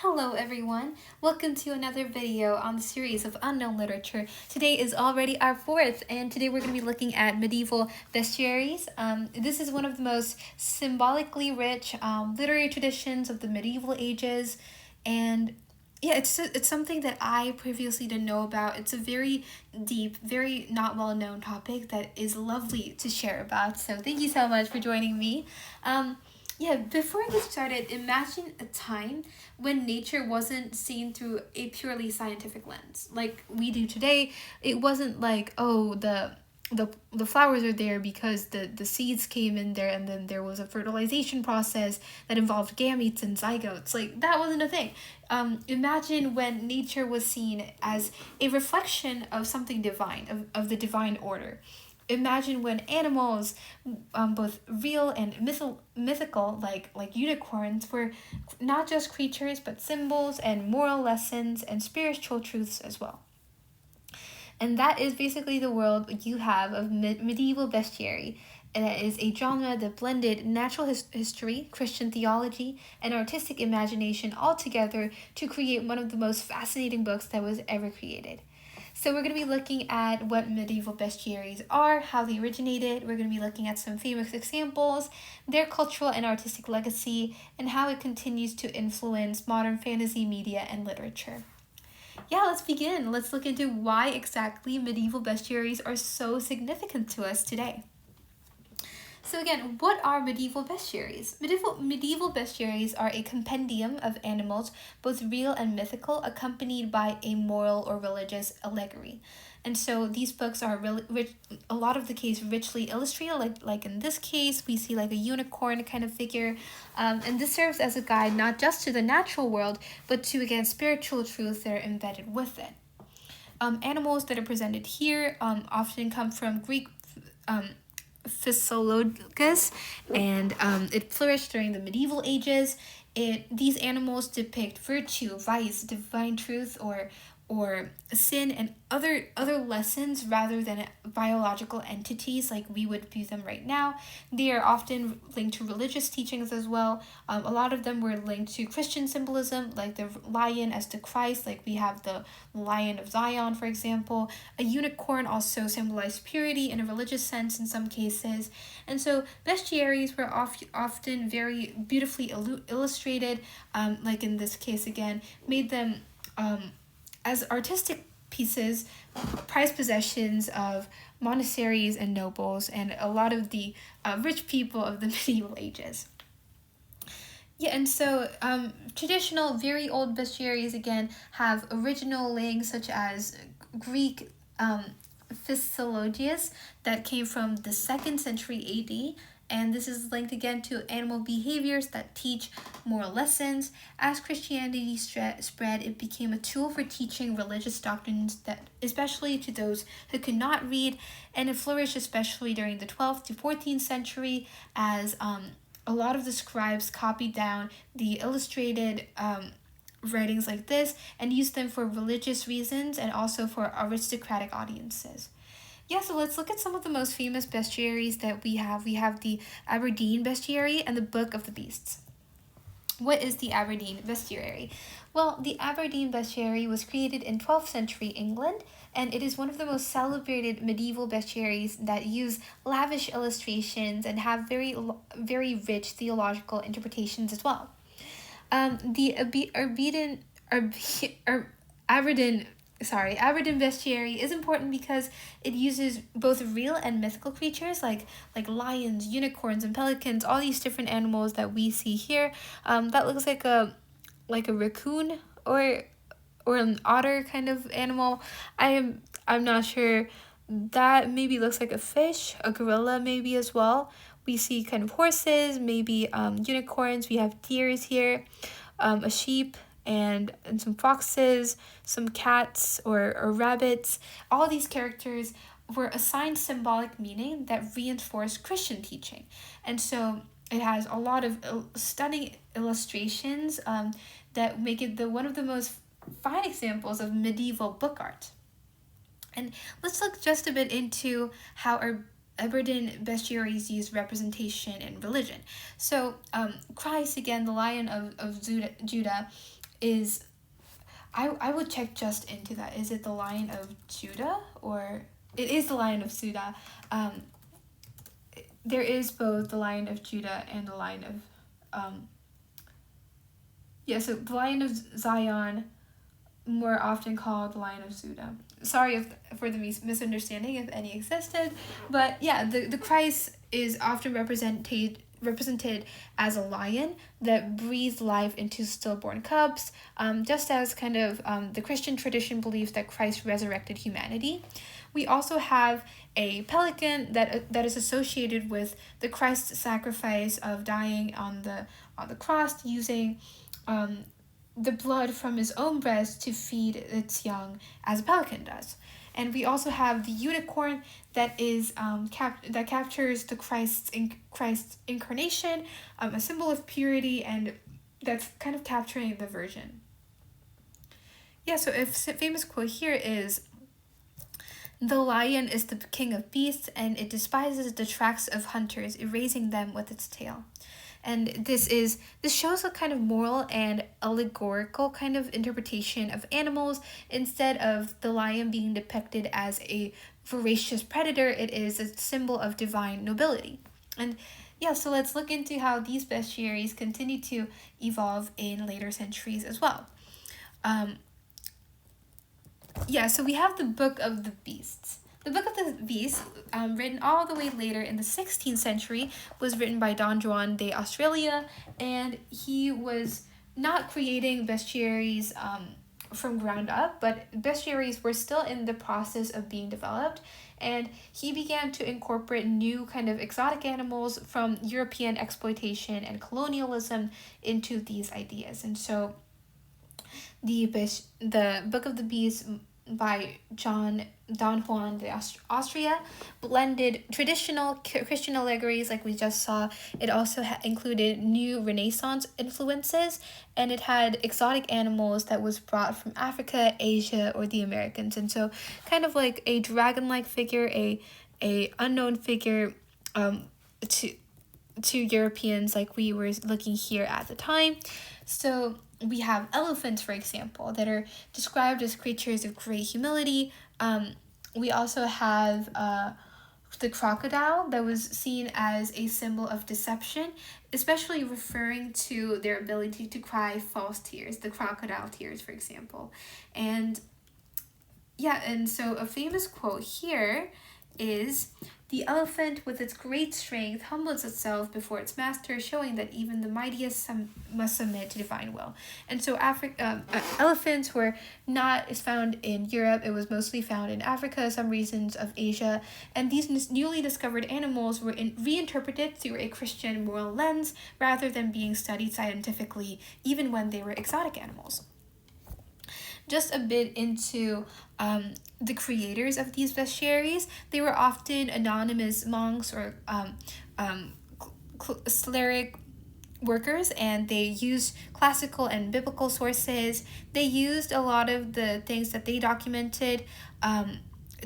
Hello everyone, welcome to another video on the series of unknown literature. Today is already our fourth, and today we're going to be looking at medieval bestiaries. This is one of the most symbolically rich literary traditions of the medieval ages, and yeah, it's something that I previously didn't know about. It's a very deep, very not well known topic that is lovely to share about. So thank you so much for joining me. Yeah, before we get started, imagine a time when nature wasn't seen through a purely scientific lens like we do today. It wasn't like, oh, the flowers are there because the seeds came in there, and then there was a fertilization process that involved gametes and zygotes. Like, that wasn't a thing. Imagine when nature was seen as a reflection of something divine, of the divine order. Imagine when animals, both real and mythical, like unicorns, were not just creatures but symbols and moral lessons and spiritual truths as well. And that is basically the world you have of medieval bestiary. And that is a genre that blended natural history, Christian theology, and artistic imagination all together to create one of the most fascinating books that was ever created. So we're going to be looking at what medieval bestiaries are, how they originated. We're going to be looking at some famous examples, their cultural and artistic legacy, and how it continues to influence modern fantasy media and literature. Yeah, let's begin. Let's look into why exactly medieval bestiaries are so significant to us today. So again, what are medieval bestiaries? Medieval bestiaries are a compendium of animals, both real and mythical, accompanied by a moral or religious allegory. And so these books are really rich, a lot of the case richly illustrated, like in this case we see like a unicorn kind of figure, and this serves as a guide not just to the natural world but to, again, spiritual truths that are embedded with it. Animals that are presented here often come from Greek physiologus, and it flourished during the medieval ages. These animals depict virtue, vice, divine truth, or sin, and other lessons rather than biological entities like we would view them right now. They are often linked to religious teachings as well. A lot of them were linked to Christian symbolism, like the lion as the Christ, like we have the Lion of Zion, for example. A unicorn also symbolized purity in a religious sense in some cases. And so bestiaries were often very beautifully illustrated, like in this case again, made them as artistic pieces, prized possessions of monasteries and nobles and a lot of the rich people of the medieval ages. Yeah, and so traditional, very old bestiaries again have original links such as Greek physiologies that came from the 2nd century AD, and this is linked again to animal behaviors that teach moral lessons. As Christianity spread, it became a tool for teaching religious doctrines, that especially to those who could not read, and it flourished especially during the 12th to 14th century as a lot of the scribes copied down the illustrated writings like this and used them for religious reasons and also for aristocratic audiences. Yeah, so let's look at some of the most famous bestiaries that we have. We have the Aberdeen Bestiary and the Book of the Beasts. What is the Aberdeen Bestiary? Well, the Aberdeen Bestiary was created in 12th century England, and it is one of the most celebrated medieval bestiaries that use lavish illustrations and have very rich theological interpretations as well. The Aberdeen Aberdeen Bestiary is important because it uses both real and mythical creatures like lions, unicorns, and pelicans, all these different animals that we see here. That looks like a raccoon or an otter kind of animal. I'm not sure. That maybe looks like a fish, a gorilla maybe as well. We see kind of horses, maybe unicorns. We have deers here, a sheep, and some foxes, some cats or rabbits. All these characters were assigned symbolic meaning that reinforced Christian teaching. And so it has a lot of stunning illustrations that make it one of the most fine examples of medieval book art. And let's look just a bit into how our Aberdeen bestiaries use representation in religion. So Christ, again, the Lion of Judah, is, I would check just into that. Is it the Lion of Judah, or it is the Lion of Judah? There is both the Lion of Judah and the Lion of so the Lion of Zion, more often called the Lion of Judah. Sorry for the misunderstanding if any existed, but yeah, the Christ is often represented as a lion that breathes life into stillborn cubs, just as kind of the Christian tradition believes that Christ resurrected humanity. We also have a pelican that is associated with the Christ sacrifice of dying on the cross, using the blood from his own breast to feed its young, as a pelican does. And we also have the unicorn that is that captures the Christ's incarnation, a symbol of purity, and that's kind of capturing the virgin. Yeah, so a famous quote here is, "The lion is the king of beasts, and it despises the tracks of hunters, erasing them with its tail." And this shows a kind of moral and allegorical kind of interpretation of animals. Instead of the lion being depicted as a voracious predator, it is a symbol of divine nobility. And yeah, so let's look into how these bestiaries continue to evolve in later centuries as well. So we have the Book of the Beasts. The Book of the Beasts, written all the way later in the 16th century, was written by Don Juan de Australia, and he was not creating bestiaries from ground up, but bestiaries were still in the process of being developed, and he began to incorporate new kind of exotic animals from European exploitation and colonialism into these ideas. And so the Book of the Beasts by Don Juan de Austria blended traditional Christian allegories like we just saw. It also included new Renaissance influences, and it had exotic animals that was brought from Africa, Asia, or the Americans. And so kind of like a dragon-like figure, a unknown figure to Europeans like we were looking here at the time. So we have elephants, for example, that are described as creatures of great humility. We also have the crocodile that was seen as a symbol of deception, especially referring to their ability to cry false tears, the crocodile tears, for example. And so a famous quote here is, "The elephant with its great strength humbles itself before its master, showing that even the mightiest must submit to divine will." And so elephants were not found in Europe. It was mostly found in Africa, some regions of Asia. And these newly discovered animals were reinterpreted through a Christian moral lens rather than being studied scientifically, even when they were exotic animals. Just a bit into the creators of these bestiaries. They were often anonymous monks or cleric workers, and they used classical and biblical sources. They used a lot of the things that they documented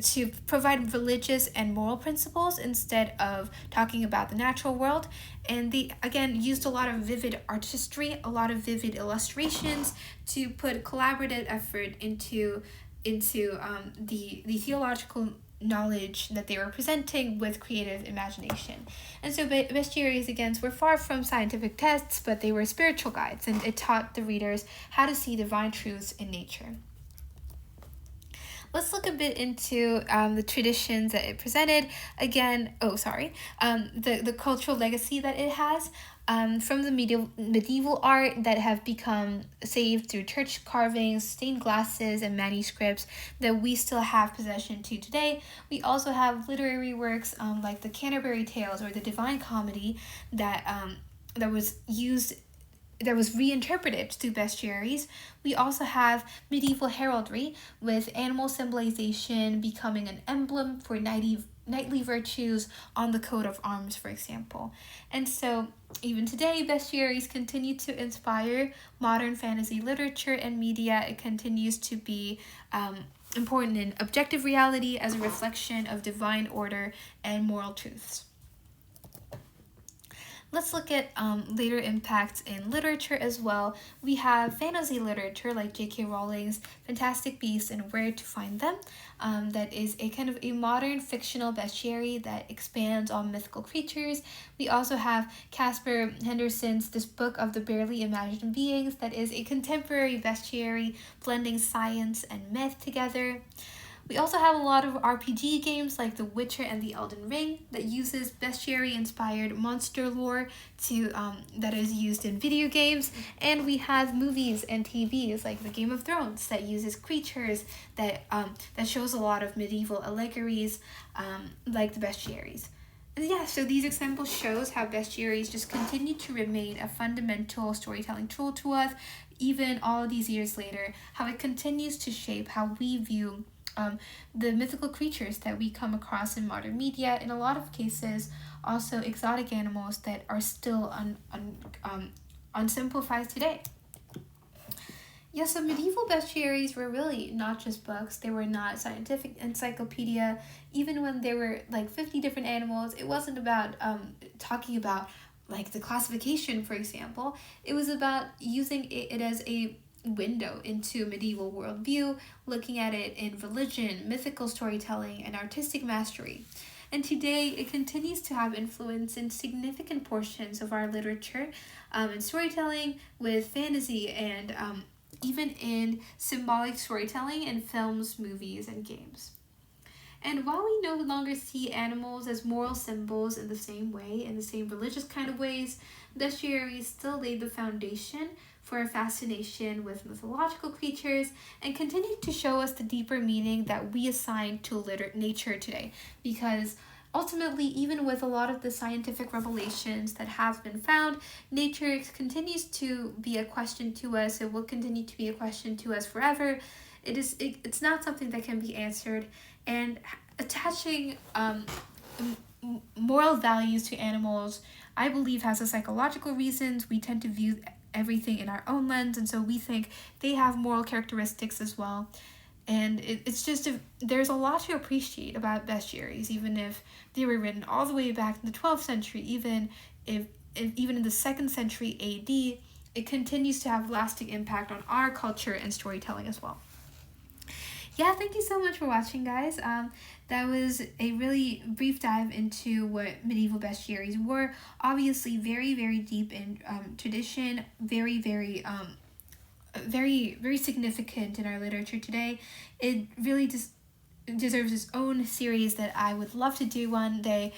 to provide religious and moral principles instead of talking about the natural world. And they, again, used a lot of vivid artistry, a lot of vivid illustrations to put collaborative effort into the theological knowledge that they were presenting with creative imagination. And so bestiaries, again, were far from scientific tests, but they were spiritual guides, and it taught the readers how to see divine truths in nature. Let's look a bit into the traditions that it presented. Again, the cultural legacy that it has from the medieval art that have become saved through church carvings, stained glasses, and manuscripts that we still have possession to today. We also have literary works like the Canterbury Tales or the Divine Comedy that was reinterpreted through bestiaries. We also have medieval heraldry with animal symbolization becoming an emblem for knightly virtues on the coat of arms, for example. And so even today, bestiaries continue to inspire modern fantasy literature and media. It continues to be important in objective reality as a reflection of divine order and moral truths. Let's look at later impacts in literature as well. We have fantasy literature like J.K. Rowling's Fantastic Beasts and Where to Find Them. That is a kind of a modern fictional bestiary that expands on mythical creatures. We also have Casper Henderson's This Book of the Barely Imagined Beings, that is a contemporary bestiary blending science and myth together. We also have a lot of RPG games like The Witcher and The Elden Ring that uses bestiary-inspired monster lore that is used in video games, and we have movies and TVs like The Game of Thrones that uses creatures that shows a lot of medieval allegories, like the bestiaries. And yeah, so these examples shows how bestiaries just continue to remain a fundamental storytelling tool to us, even all these years later, how it continues to shape how we view the mythical creatures that we come across in modern media, in a lot of cases also exotic animals that are still unsimplified today. Yeah, so medieval bestiaries were really not just books. They were not scientific encyclopedia. Even when there were like 50 different animals, it wasn't about talking about like the classification, for example. It was about using it as a window into medieval worldview, looking at it in religion, mythical storytelling, and artistic mastery. And today, it continues to have influence in significant portions of our literature and storytelling, with fantasy and even in symbolic storytelling in films, movies, and games. And while we no longer see animals as moral symbols in the same way, in the same religious kind of ways, bestiaries still laid the foundation for a fascination with mythological creatures and continue to show us the deeper meaning that we assign to nature today. Because ultimately, even with a lot of the scientific revelations that have been found, nature continues to be a question to us. It will continue to be a question to us forever. It's not something that can be answered, and attaching moral values to animals, I believe, has a psychological reasons. We tend to view everything in our own lens, and so we think they have moral characteristics as well. And it's just there's a lot to appreciate about bestiaries, even if they were written all the way back in the 12th century, even if even in the 2nd century AD, it continues to have lasting impact on our culture and storytelling as well. Yeah, thank you so much for watching, guys. That was a really brief dive into what medieval bestiaries were. Obviously, very, very deep in tradition, very, very significant in our literature today. It really just deserves its own series that I would love to do one day,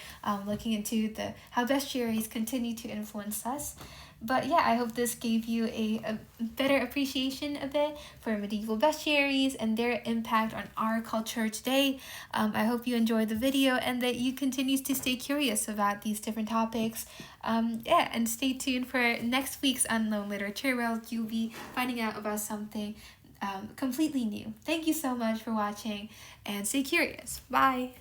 looking into how bestiaries continue to influence us. But yeah, I hope this gave you a better appreciation a bit for medieval bestiaries and their impact on our culture today. I hope you enjoyed the video and that you continue to stay curious about these different topics. Yeah, and stay tuned for next week's Unknown Literature, where you'll be finding out about something completely new. Thank you so much for watching, and stay curious. Bye!